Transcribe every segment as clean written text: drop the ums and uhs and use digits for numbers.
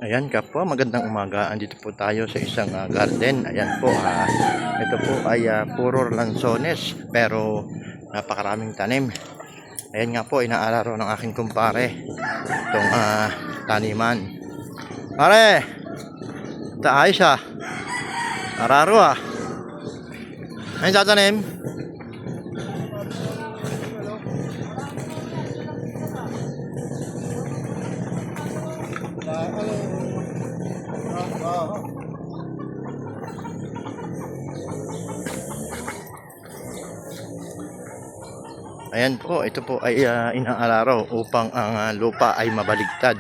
Ayan kapwa, magandang umaga. Andito po tayo sa isang garden. Ayan po, ito po ay puro lansones pero napakaraming tanim. Ayan nga po, inaalaro ng aking kumpare itong taniman. Pare, ito ayos araro Ayun tatanim. Ayan po, ito po ay inaalaro upang ang lupa ay mabaligtad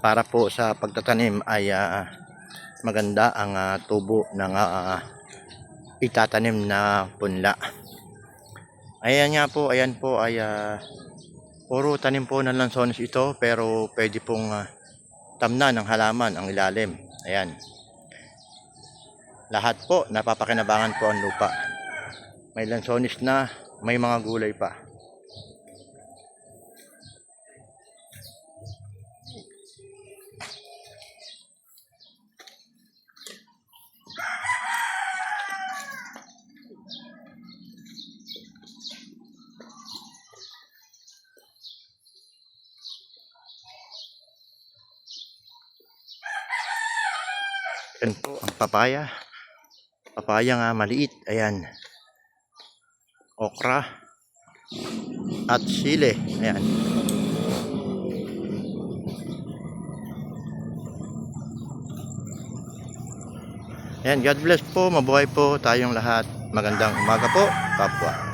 para po sa pagtatanim ay maganda ang tubo ng itatanim na punla. Ayan po ay puro tanim po ng lansones ito pero pwede pong tamnan ng halaman ang ilalim. Ayan. Lahat po napapakinabangan po ang lupa. May lansones na, may mga gulay pa. Yan po ang papaya. Papaya nga maliit. Ayan. Okra. At sili. Ayan. Ayan. God bless po. Mabuhay po tayong lahat. Magandang umaga po. Kapwa.